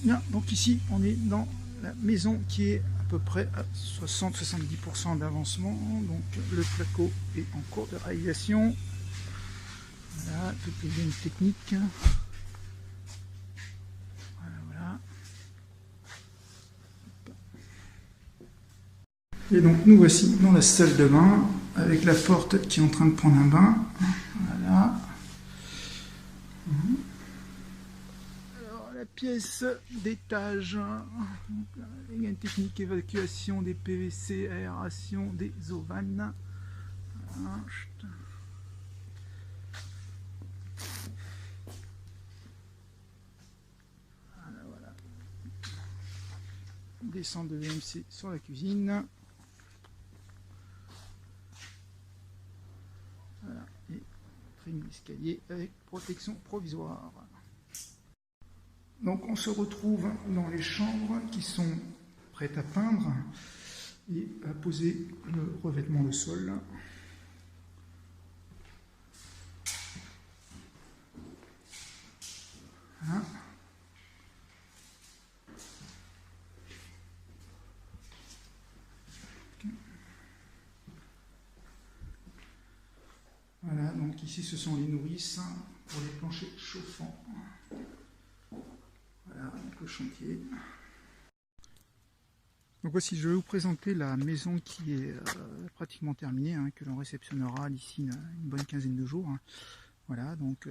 Bien, donc ici on est dans la maison qui est à peu près à 60-70% d'avancement. Donc le placo est en cours de réalisation. Voilà, toutes les lignes techniques. Voilà, voilà. Et donc nous voici dans la salle de bain avec la porte qui est en train de prendre un bain. Voilà. Alors la pièce d'étage, il y a une technique évacuation des PVC, aération des eaux vannes. Voilà. Voilà. Descente de VMC sur la cuisine. Voilà. Et trim d'escalier avec protection provisoire. Donc on se retrouve dans les chambres qui sont prêtes à peindre et à poser le revêtement de sol. Voilà. Voilà, donc ici ce sont les nourrices pour les planchers chauffants. Voilà, donc le chantier. Donc voici, je vais vous présenter la maison qui est pratiquement terminée, que l'on réceptionnera d'ici une bonne quinzaine de jours. Voilà, donc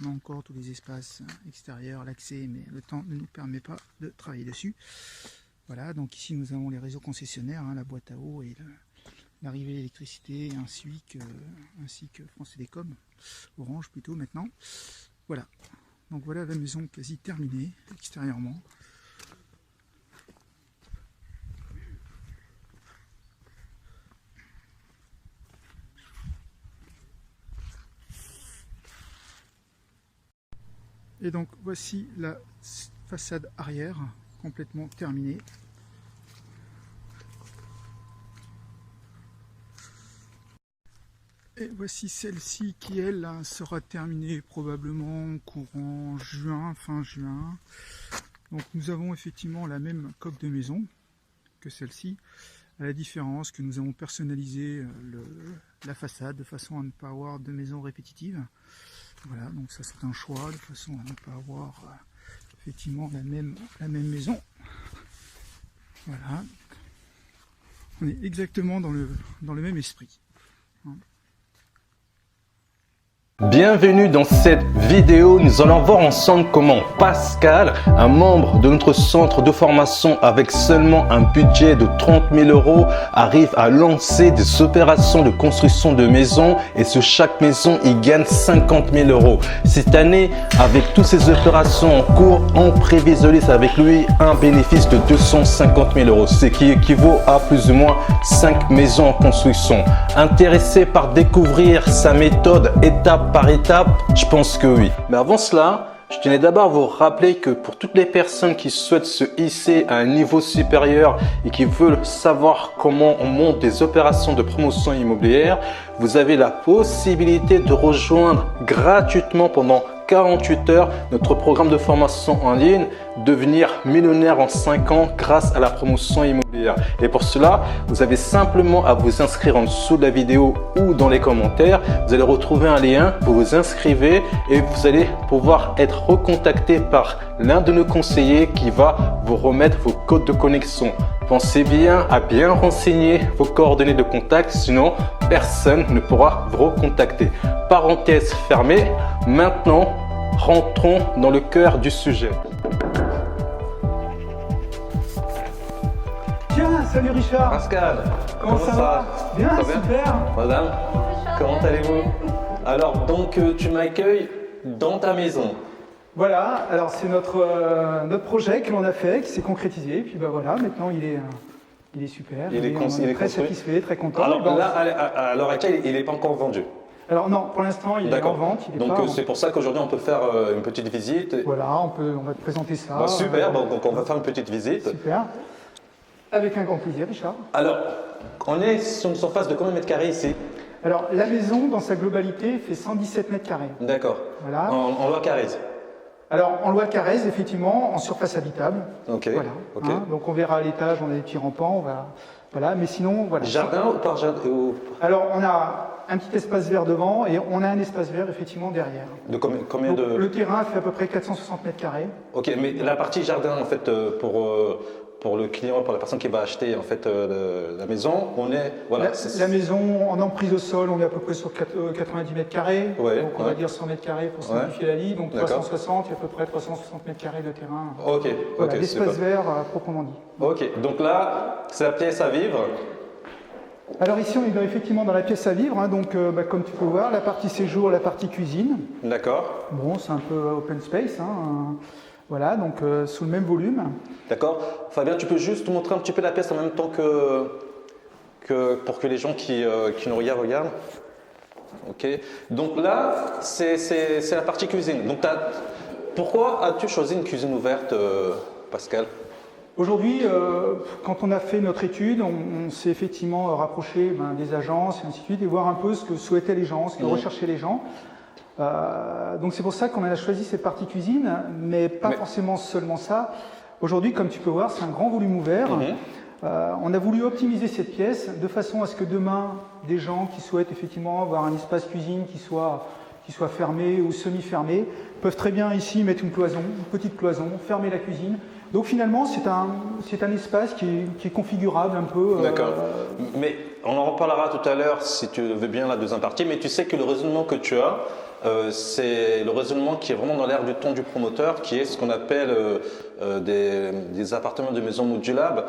on a encore tous les espaces extérieurs, l'accès, mais le temps ne nous permet pas de travailler dessus. Voilà, donc ici nous avons les réseaux concessionnaires, la boîte à eau et l'arrivée d'électricité, ainsi que France Télécom, Orange plutôt maintenant. Voilà, donc voilà la maison quasi terminée extérieurement. Et donc voici la façade arrière complètement terminée. Et voici celle-ci qui, elle, sera terminée probablement courant juin, fin juin. Donc nous avons effectivement la même coque de maison que celle-ci, à la différence que nous avons personnalisé la façade de façon à ne pas avoir de maison répétitive. Voilà, donc ça c'est un choix, de façon à ne pas avoir effectivement la même maison. Voilà. On est exactement dans le même esprit. Bienvenue dans cette vidéo, nous allons voir ensemble comment Pascal, un membre de notre centre de formation avec seulement un budget de 30 000 €, arrive à lancer des opérations de construction de maisons et sur chaque maison, il gagne 50 000 €. Cette année, avec toutes ces opérations en cours, on prévisualise avec lui un bénéfice de 250 000 €, ce qui équivaut à plus ou moins 5 maisons en construction. Intéressé par découvrir sa méthode étape par étape? Je pense que oui. Mais avant cela, je tenais d'abord à vous rappeler que pour toutes les personnes qui souhaitent se hisser à un niveau supérieur et qui veulent savoir comment on monte des opérations de promotion immobilière, vous avez la possibilité de rejoindre gratuitement pendant 48 heures notre programme de formation en ligne, devenir millionnaire en 5 ans grâce à la promotion immobilière. Et pour cela, vous avez simplement à vous inscrire en dessous de la vidéo ou dans les commentaires. Vous allez retrouver un lien, vous vous inscrivez et vous allez pouvoir être recontacté par l'un de nos conseillers qui va vous remettre vos codes de connexion. Pensez bien à bien renseigner vos coordonnées de contact, sinon personne ne pourra vous recontacter. Parenthèse fermée, maintenant rentrons dans le cœur du sujet. Tiens, salut Richard. Pascal, Comment ça va? Bien, Ça va super. Madame, comment allez-vous? Alors donc tu m'accueilles dans ta maison. Voilà, alors c'est notre projet que l'on a fait, qui s'est concrétisé, puis bah voilà, maintenant il est super, Il est on est très construit. satisfait, très content. Alors Bon, là, à l'heure actuelle, il n'est pas encore vendu. alors non, pour l'instant il est en vente, il est Donc pas en- c'est pour ça qu'aujourd'hui on peut faire une petite visite. Voilà, on va te présenter ça. Bah, super, donc on va faire une petite visite. Super. Avec un grand plaisir, Richard. Alors, on est sur une surface de combien de mètres carrés ici? Alors la maison, dans sa globalité, fait 117 mètres carrés. D'accord. Voilà. En loi carrée. Alors, en loi Carrez, effectivement, en surface habitable. Ok. Voilà. Ok. Donc, on verra à l'étage, on a des petits rampants. Voilà. Mais sinon, voilà. Jardin ou par jardin Alors, on a un petit espace vert devant et on a un espace vert, effectivement, derrière. De combien Donc, de... le terrain fait à peu près 460 mètres carrés. Ok, mais la partie jardin, en fait, pour le client, pour la personne qui va acheter en fait la maison, on est voilà. La maison en emprise au sol, on est à peu près sur 90 mètres carrés, Ouais, donc on va dire 100 mètres carrés pour simplifier la vie, donc 360, il y a à peu près 360 mètres carrés de terrain. Ok, voilà, ok, l'espace vert proprement dit. Ok, donc là, c'est la pièce à vivre. Alors ici, on est effectivement dans la pièce à vivre, hein, donc comme tu peux voir, la partie séjour, la partie cuisine. D'accord. Bon, c'est un peu open space, hein, voilà, donc sous le même volume. D'accord. Fabien, tu peux juste montrer un petit peu la pièce en même temps que pour que les gens qui nous regardent. Ok. Donc là, c'est la partie cuisine. Donc pourquoi as-tu choisi une cuisine ouverte, Pascal? Aujourd'hui, quand on a fait notre étude, on s'est effectivement rapproché des agences et ainsi de suite et voir un peu ce que souhaitaient les gens, ce que recherchaient les gens. Donc c'est pour ça qu'on a choisi cette partie cuisine, mais pas forcément seulement ça. Aujourd'hui, comme tu peux voir, c'est un grand volume ouvert. On a voulu optimiser cette pièce de façon à ce que demain, des gens qui souhaitent effectivement avoir un espace cuisine qui soit fermé ou semi-fermé, peuvent très bien ici mettre une cloison, une petite cloison, fermer la cuisine. Donc finalement, c'est un espace qui est configurable un peu. D'accord. Mais on en reparlera tout à l'heure si tu veux bien la deuxième partie, mais tu sais que le raisonnement que tu as, c'est le raisonnement qui est vraiment dans l'air du temps du promoteur, qui est ce qu'on appelle des appartements de maisons modulables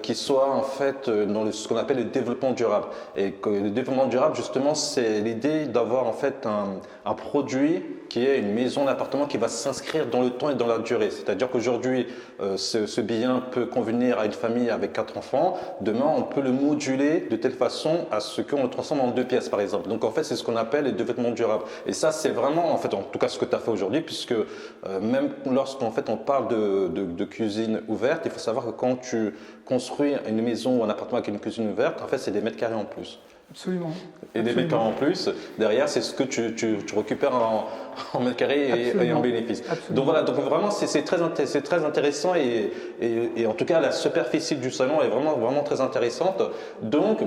qui soient en fait dans ce qu'on appelle le développement durable. Et que le développement durable, justement, c'est l'idée d'avoir en fait un produit qui est une maison, un appartement qui va s'inscrire dans le temps et dans la durée. C'est-à-dire qu'aujourd'hui, ce bien peut convenir à une famille avec 4 enfants. Demain, on peut le moduler de telle façon à ce qu'on le transforme en 2 pièces, par exemple. Donc, en fait, c'est ce qu'on appelle le développement durable. Et ça, c'est vraiment, en fait, en tout cas, ce que tu as fait aujourd'hui, puisque même lorsqu'en fait, on parle de cuisine ouverte, il faut savoir que quand tu construis une maison ou un appartement avec une cuisine ouverte, en fait, c'est des mètres carrés en plus. Absolument. Et des mètres carrés en plus, derrière, c'est ce que tu récupères en mètres carrés et en bénéfice. Absolument. Donc voilà, donc vraiment, c'est très intéressant et en tout cas, la superficie du salon est vraiment très intéressante. Donc,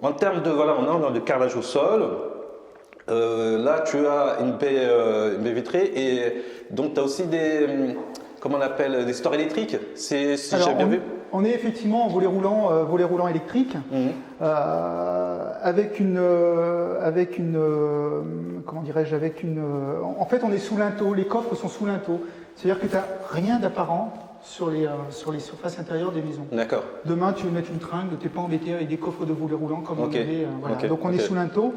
en termes de, voilà, on est dans le carrelage au sol. Là, tu as une baie vitrée et donc tu as aussi comment on appelle, des stores électriques. Si j'ai bien vu. On est effectivement en volet roulant électrique, avec une comment dirais-je, en fait on est sous linteau, les coffres sont sous linteau, c'est-à-dire que tu n'as rien d'apparent sur les surfaces intérieures des maisons. D'accord. Demain tu veux mettre une tringle, tu n'es pas embêté avec des coffres de volet roulant comme on avait. Voilà. Donc on est sous linteau.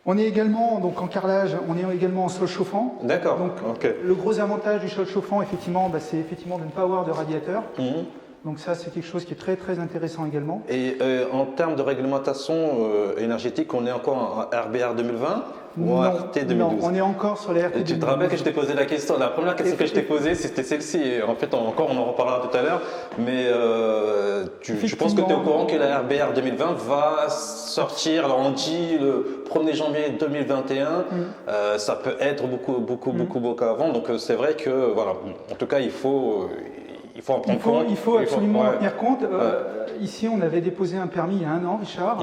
On est également, donc en carrelage, on est également en sol chauffant. D'accord. Donc le gros avantage du sol chauffant, effectivement, c'est effectivement de ne pas avoir de radiateur. Donc ça, c'est quelque chose qui est très très intéressant également. Et en termes de réglementation énergétique, on est encore en RBR 2020 ou en RT 2012? Non, on est encore sur les RT 2012. Tu te rappelles que je t'ai posé la question, la première question que je t'ai posée, c'était celle-ci. Et en fait, on en reparlera tout à l'heure. Mais je pense que tu es au courant que la RBR 2020 va sortir. Alors on dit le 1er janvier 2021. Ça peut être beaucoup avant. Donc c'est vrai que, voilà, en tout cas, il faut en prendre compte. Il faut absolument en tenir compte. Ici, on avait déposé un permis il y a 1 an, Richard.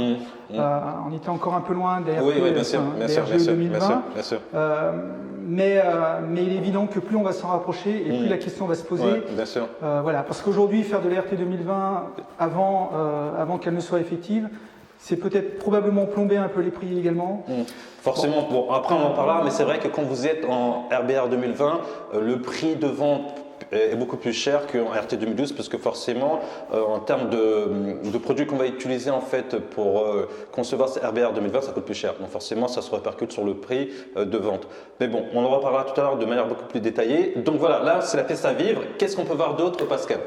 On était encore un peu loin des RGE 2020. Bien sûr. Mais il est évident que plus on va s'en rapprocher et plus la question va se poser. Ouais, bien sûr. Voilà, parce qu'aujourd'hui, faire de l'RT 2020 avant qu'elle ne soit effective, c'est peut-être probablement plomber un peu les prix également. Forcément. Bon, après, on en parlera, mais c'est vrai que quand vous êtes en RBR 2020, le prix de vente est beaucoup plus cher qu'en RT 2012 parce que forcément en termes de produits qu'on va utiliser en fait pour concevoir ce RBR 2020, ça coûte plus cher, donc forcément ça se répercute sur le prix de vente. Mais bon, on en reparlera tout à l'heure de manière beaucoup plus détaillée. Donc voilà, là c'est la pièce à vivre. Qu'est-ce qu'on peut voir d'autre, Pascal?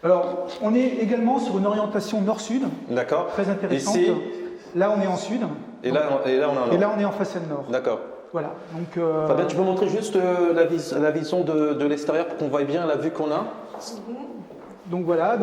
Alors on est également sur une orientation nord-sud. D'accord. Très intéressante. Ici, là on est en sud. Et là on est en nord. Et là on est en façade nord. D'accord. Voilà. Donc, Fabien, tu peux montrer juste la vision de l'extérieur pour qu'on voie bien la vue qu'on a? Donc voilà,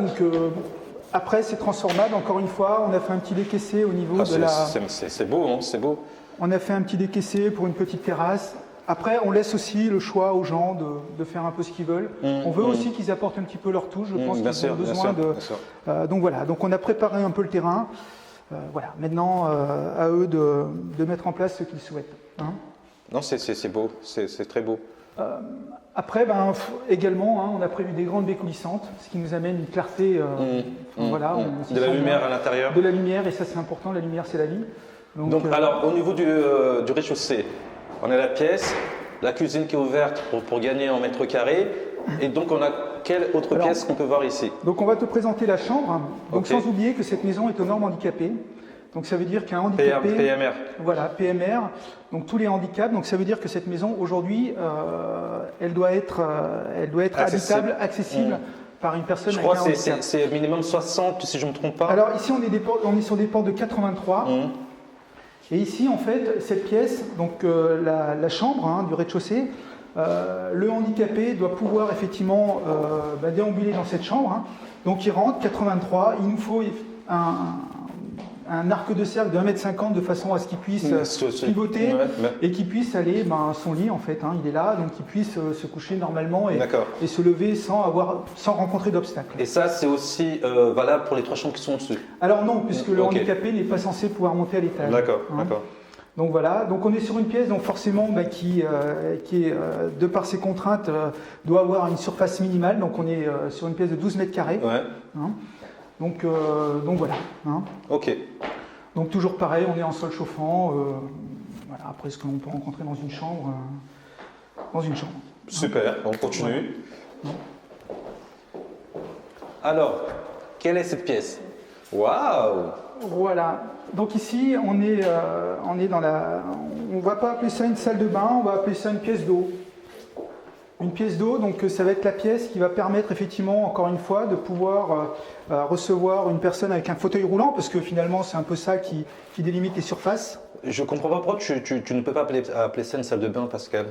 après c'est transformable, encore une fois, on a fait un petit décaissé au niveau de la... C'est beau, hein, c'est beau. On a fait un petit décaissé pour une petite terrasse. Après, on laisse aussi le choix aux gens de faire un peu ce qu'ils veulent. On veut aussi qu'ils apportent un petit peu leur touche. Je pense qu'ils ont besoin de. Donc voilà. Donc on a préparé un peu le terrain. Voilà. Maintenant, à eux de mettre en place ce qu'ils souhaitent. Hein. Non, c'est beau. C'est très beau. Après, également, hein, on a prévu des grandes baies coulissantes, ce qui nous amène une clarté. Voilà. De la lumière à l'intérieur. De la lumière, et ça c'est important. La lumière, c'est la vie. Donc alors, au niveau du rez-de-chaussée, on a la pièce, la cuisine qui est ouverte pour gagner en mètres carrés. Et donc, on a quelle autre pièce qu'on peut voir ici? Donc, on va te présenter la chambre. Donc, sans oublier que cette maison est aux normes handicapées. Donc, ça veut dire qu'un handicapé… PMR. Voilà, PMR. Donc, tous les handicaps. Donc, ça veut dire que cette maison, aujourd'hui, elle doit être habitable, accessible par une personne avec un handicap. Je crois que c'est minimum 60, si je ne me trompe pas. Alors, ici, on est sur des portes de 83. Et ici, en fait, cette pièce, donc la chambre hein, du rez-de-chaussée, le handicapé doit pouvoir effectivement déambuler dans cette chambre. Hein. Donc il rentre, 83, il nous faut un arc de cercle de 1,50 m de façon à ce qu'il puisse pivoter et qu'il puisse aller à son lit en fait. Hein, il est là, donc il puisse se coucher normalement et se lever sans rencontrer d'obstacles. Et ça, c'est aussi valable pour les 3 chambres qui sont dessus? Alors non, puisque le handicapé n'est pas censé pouvoir monter à l'étage. D'accord, hein. D'accord. Donc voilà, donc on est sur une pièce donc forcément qui est, de par ses contraintes, doit avoir une surface minimale. Donc on est sur une pièce de 12 mètres carrés. Ouais. Hein. Donc voilà. Hein. Ok. Donc toujours pareil, on est en sol chauffant. Voilà, après ce que l'on peut rencontrer dans une chambre. Super, on continue. Ouais. Alors, quelle est cette pièce? Waouh! Voilà. Donc ici, on est dans la… On ne va pas appeler ça une salle de bain, on va appeler ça une pièce d'eau. Une pièce d'eau, donc ça va être la pièce qui va permettre effectivement, encore une fois, de pouvoir recevoir une personne avec un fauteuil roulant, parce que finalement, c'est un peu ça qui délimite les surfaces. Je ne comprends pas pourquoi tu ne peux pas appeler ça une salle de bain, Pascal.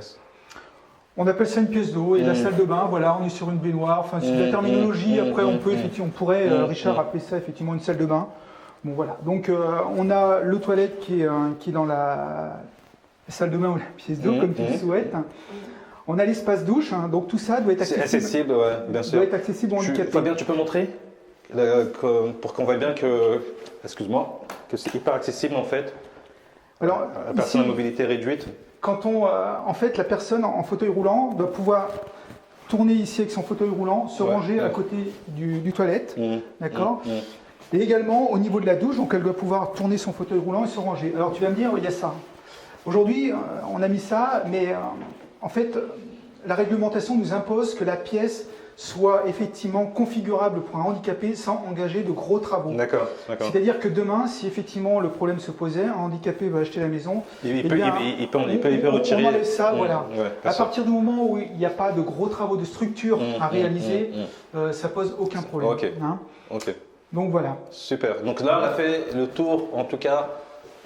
On appelle ça une pièce d'eau et la salle de bain, voilà, on est sur une baignoire. Enfin, c'est la terminologie. Après, on pourrait, Richard, appeler ça effectivement une salle de bain. Bon, voilà. Donc, on a le toilette qui est dans la salle de bain ou la pièce d'eau, comme tu le souhaites. On a l'espace douche, hein, donc tout ça doit être accessible. C'est accessible, ouais, bien sûr. Doit être accessible aux handicapés. Fabien, tu peux montrer pour qu'on voit bien que, excuse-moi, que c'est hyper accessible en fait. Alors, la personne à mobilité réduite. Quand en fait, la personne en fauteuil roulant doit pouvoir tourner ici avec son fauteuil roulant, se ranger à côté du toilette, d'accord. Et également au niveau de la douche, donc elle doit pouvoir tourner son fauteuil roulant et se ranger. Alors tu vas me dire, il y a ça. Aujourd'hui, on a mis ça, mais en fait, la réglementation nous impose que la pièce soit effectivement configurable pour un handicapé sans engager de gros travaux. D'accord. C'est-à-dire que demain, si effectivement le problème se posait, un handicapé va acheter la maison, il peut retirer. On enlève ça, voilà. À partir du moment où il n'y a pas de gros travaux de structure à réaliser, ça pose aucun problème. Ok. Donc voilà. Super. Donc là, on a fait le tour, en tout cas,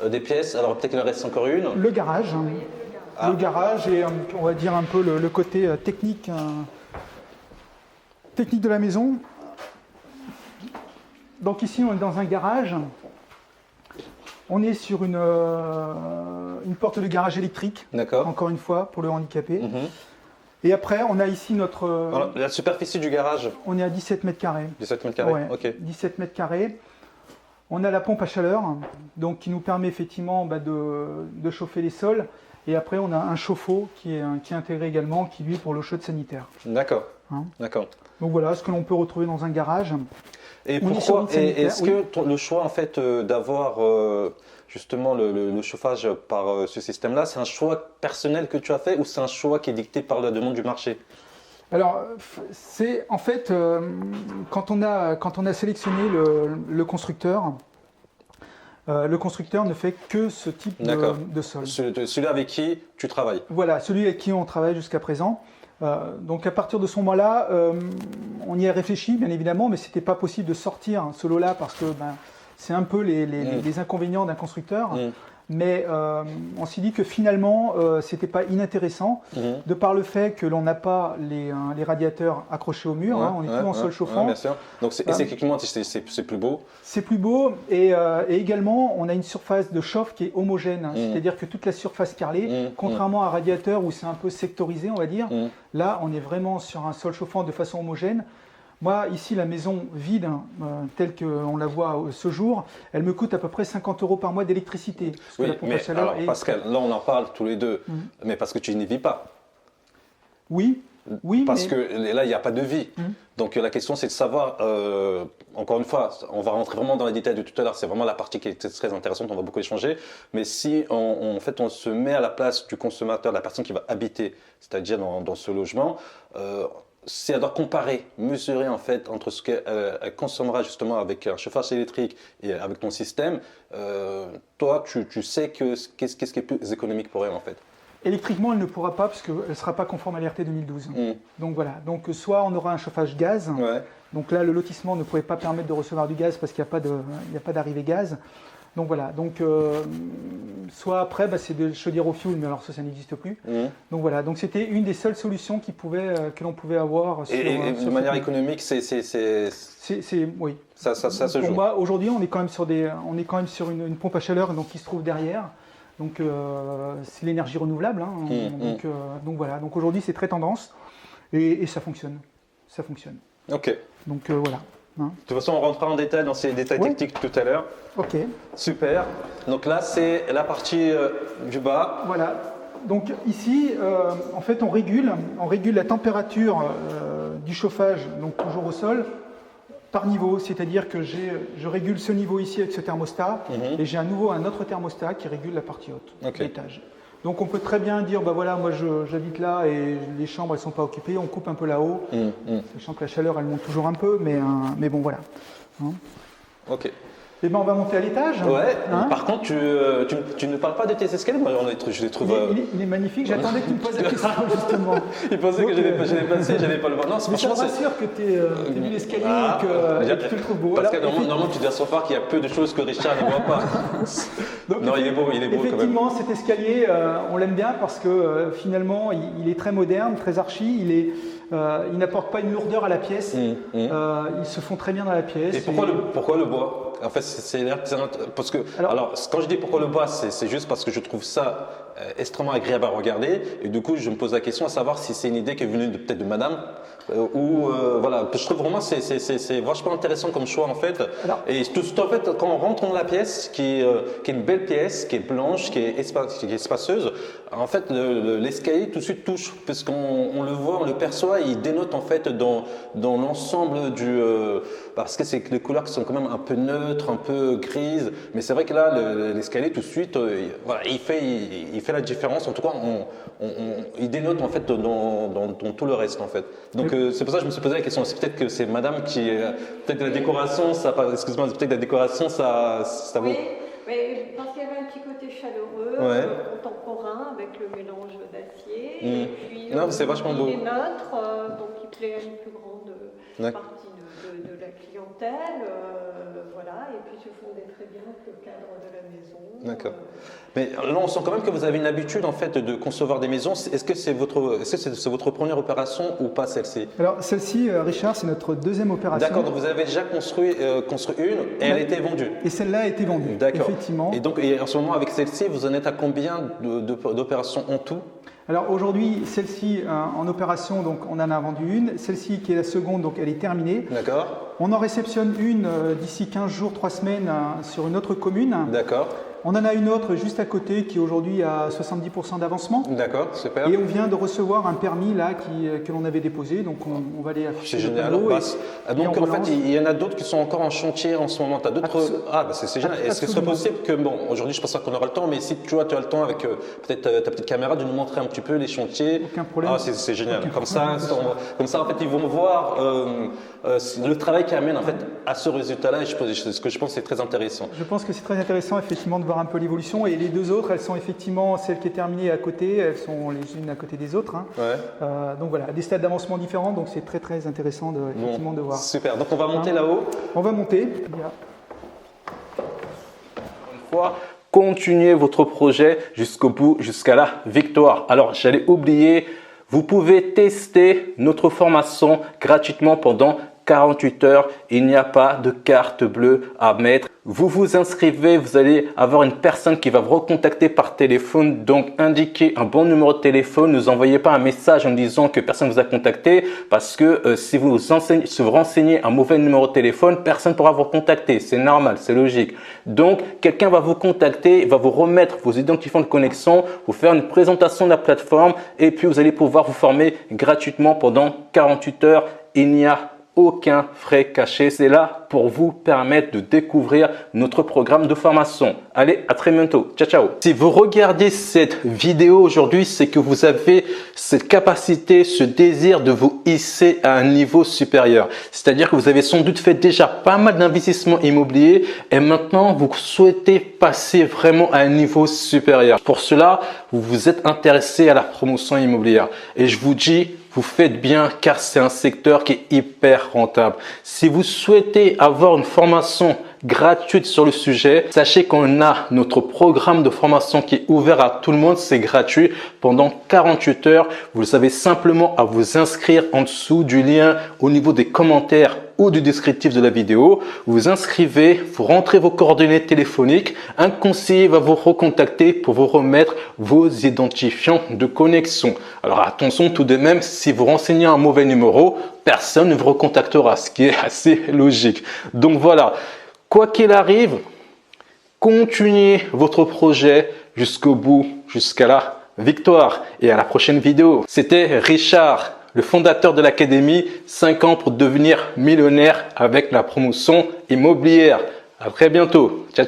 des pièces. Alors peut-être qu'il en reste encore une. Le garage. Le garage et on va dire un peu le côté technique. Technique de la maison. Donc ici, on est dans un garage. On est sur une porte de garage électrique. D'accord. Encore une fois, pour le handicapé. Et après, on a ici notre… Alors, la superficie du garage. On est à 17 mètres carrés. 17 mètres carrés, ouais, ok. 17 mètres carrés. On a la pompe à chaleur, donc qui nous permet effectivement de chauffer les sols. Et après, on a un chauffe-eau qui est intégré également, qui lui est pour l'eau chaude sanitaire. D'accord. Hein. D'accord. Donc voilà ce que l'on peut retrouver dans un garage. Et pourquoi est-ce que le choix en fait d'avoir justement le chauffage par ce système-là, c'est un choix personnel que tu as fait ou c'est un choix qui est dicté par la demande du marché? Alors, c'est en fait quand on a sélectionné le constructeur ne fait que ce type de sol. Celui avec qui tu travailles. Voilà, celui avec qui on travaille jusqu'à présent. Donc à partir de ce moment-là, on y a réfléchi bien évidemment, mais ce n'était pas possible de sortir ce lot-là parce que c'est un peu les inconvénients d'un constructeur. mais on s'est dit que finalement, c'était pas inintéressant, de par le fait que l'on n'a pas les radiateurs accrochés au mur, on est tout en sol chauffant. Bien sûr. Donc effectivement, c'est plus beau. C'est plus beau, et également, on a une surface de chauffe qui est homogène, c'est-à-dire que toute la surface carrelée, contrairement à un radiateur où c'est un peu sectorisé, on va dire, là, on est vraiment sur un sol chauffant de façon homogène. Moi, ici, la maison vide, telle qu'on la voit ce jour, elle me coûte à peu près 50 € par mois d'électricité. Oui, mais alors, Pascal, là, on en parle tous les deux, mais parce que tu n'y vis pas. Oui, parce que là, il n'y a pas de vie. Donc, la question, c'est de savoir, encore une fois, on va rentrer vraiment dans les détails de tout à l'heure, c'est vraiment la partie qui est très intéressante, on va beaucoup échanger, mais si en fait, on se met à la place du consommateur, de la personne qui va habiter, c'est-à-dire dans ce logement, c'est à comparer, mesurer en fait entre ce qu'elle consommera justement avec un chauffage électrique et avec ton système. Toi, tu sais qu'est-ce qui est plus économique pour elle en fait. Électriquement, elle ne pourra pas parce qu'elle ne sera pas conforme à l'RT 2012. Donc voilà. Donc soit on aura un chauffage gaz. Donc là, le lotissement ne pourrait pas permettre de recevoir du gaz parce qu'il n'y a pas d'arrivée gaz. Donc voilà. Donc soit après, c'est des chaudières au fioul, mais alors ça n'existe plus. Donc voilà. Donc c'était une des seules solutions que l'on pouvait avoir. Et de manière économique, oui. Ça se joue. Pour moi, aujourd'hui, on est quand même sur une pompe à chaleur qui se trouve derrière. Donc c'est l'énergie renouvelable. Donc voilà. Donc aujourd'hui, c'est très tendance et ça fonctionne. Ça fonctionne. Ok. Donc voilà. De toute façon, on rentrera en détail dans ces détails techniques tout à l'heure. Ok. Super. Donc là, c'est la partie du bas. Voilà. Donc ici, en fait, on régule la température du chauffage, donc toujours au sol, par niveau. C'est-à-dire que je régule ce niveau ici avec ce thermostat et j'ai un autre thermostat qui régule la partie haute, l'étage. Donc on peut très bien dire, voilà, moi j'habite là et les chambres elles sont pas occupées, on coupe un peu là-haut, sachant que la chaleur elle monte toujours un peu, mais bon voilà. Ok. Et on va monter à l'étage. Ouais. Par contre, tu ne parles pas de tes escaliers. Moi, je les trouve. Il est magnifique. J'attendais que tu me poses la question justement. Il pensait que j'allais passer, j'allais pas le voir. Non, mais ça me rassure que tu aies vu l'escalier et que tu le trouves beau. Parce que normalement, tu dois savoir qu'il y a peu de choses que Richard ne voit pas. Donc, non, il est beau quand même. Effectivement, cet escalier, on l'aime bien parce que finalement, il est très moderne, très archi. Il n'apporte pas une lourdeur à la pièce. Ils se font très bien dans la pièce. Et pourquoi le bois? En fait, parce que alors quand je dis pourquoi le bois, c'est juste parce que je trouve ça extrêmement agréable à regarder et du coup je me pose la question à savoir si c'est une idée qui est venue peut-être de madame voilà, je trouve vraiment c'est vachement intéressant comme choix en fait. Et tout en fait quand on rentre dans la pièce qui est une belle pièce, qui est blanche, qui est spacieuse, en fait l'escalier tout de suite touche parce qu'on le voit, on le perçoit, et il dénote en fait dans l'ensemble du parce que c'est les couleurs qui sont quand même un peu neutres, un peu grises, mais c'est vrai que là l'escalier tout de suite voilà, il fait la différence, en tout cas il dénote en fait dans tout le reste en fait. Donc c'est pour ça que je me suis posé la question, c'est peut-être que c'est madame qui peut-être la décoration, excuse-moi, peut-être la décoration ça vaut. Oui, mais parce qu'il y avait un petit côté chaleureux, contemporain avec le mélange d'acier et puis non, c'est vachement beau. Il est neutre, donc il plaît à une plus grande partie de la clientèle, voilà, et puis se fondait très bien avec le cadre de la maison. D'accord. Mais là, on sent quand même que vous avez une habitude en fait de concevoir des maisons. Est-ce que c'est votre première opération ou pas celle-ci? Alors celle-ci, Richard, c'est notre deuxième opération. D'accord. Donc vous avez déjà construit une et elle a été vendue. Et celle-là a été vendue. D'accord. Effectivement. Et donc en ce moment avec celle-ci, vous en êtes à combien d'opérations en tout? Alors aujourd'hui, celle-ci en opération, donc on en a vendu une. Celle-ci qui est la seconde, donc elle est terminée. D'accord. On en réceptionne une d'ici 15 jours, 3 semaines sur une autre commune. D'accord. On en a une autre juste à côté qui est aujourd'hui à 70% d'avancement. D'accord, super. Et on vient de recevoir un permis là que l'on avait déposé, donc on va aller afficher. C'est génial. Donc en fait, il y en a d'autres qui sont encore en chantier en ce moment. Tu as d'autres. C'est génial. Est-ce que ce serait possible que, aujourd'hui je pense pas qu'on aura le temps, mais si tu as le temps avec peut-être ta petite caméra de nous montrer un petit peu les chantiers. Aucun problème. C'est génial. Comme ça en fait ils vont voir le travail qui amène en fait à ce résultat-là, et ce que je pense c'est très intéressant. Je pense que c'est très intéressant effectivement de voir un peu l'évolution, et les deux autres, elles sont effectivement celle qui est terminée à côté, elles sont les unes à côté des autres. Donc voilà, des stades d'avancement différents, donc c'est très très intéressant effectivement de voir. Super, donc on va monter là-haut. On va monter. Une fois, continuez votre projet jusqu'au bout, jusqu'à la victoire. Alors, j'allais oublier, vous pouvez tester notre formation gratuitement pendant 48 heures. Il n'y a pas de carte bleue à mettre. Vous vous inscrivez, vous allez avoir une personne qui va vous recontacter par téléphone. Donc, indiquez un bon numéro de téléphone. Ne nous envoyez pas un message en disant que personne vous a contacté parce que si vous renseignez un mauvais numéro de téléphone, personne ne pourra vous contacter. C'est normal, c'est logique. Donc, quelqu'un va vous contacter, il va vous remettre vos identifiants de connexion, vous faire une présentation de la plateforme et puis vous allez pouvoir vous former gratuitement pendant 48 heures. Il n'y a aucun frais caché. C'est là pour vous permettre de découvrir notre programme de formation. Allez, à très bientôt. Ciao, ciao. Si vous regardez cette vidéo aujourd'hui, c'est que vous avez cette capacité, ce désir de vous hisser à un niveau supérieur. C'est-à-dire que vous avez sans doute fait déjà pas mal d'investissements immobiliers et maintenant vous souhaitez passer vraiment à un niveau supérieur. Pour cela, vous vous êtes intéressé à la promotion immobilière. Et je vous dis, vous faites bien car c'est un secteur qui est hyper rentable. Si vous souhaitez avoir une formation gratuite sur le sujet, sachez qu'on a notre programme de formation qui est ouvert à tout le monde. C'est gratuit pendant 48 heures. Vous avez simplement à vous inscrire en dessous du lien au niveau des commentaires ou du descriptif de la vidéo. Vous vous inscrivez, vous rentrez vos coordonnées téléphoniques. Un conseiller va vous recontacter pour vous remettre vos identifiants de connexion. Alors attention tout de même, si vous renseignez un mauvais numéro, personne ne vous recontactera, ce qui est assez logique. Donc voilà. Quoi qu'il arrive, continuez votre projet jusqu'au bout, jusqu'à la victoire. Et à la prochaine vidéo. C'était Richard, le fondateur de l'Académie 5 ans pour devenir millionnaire avec la promotion immobilière. À très bientôt. Ciao, ciao.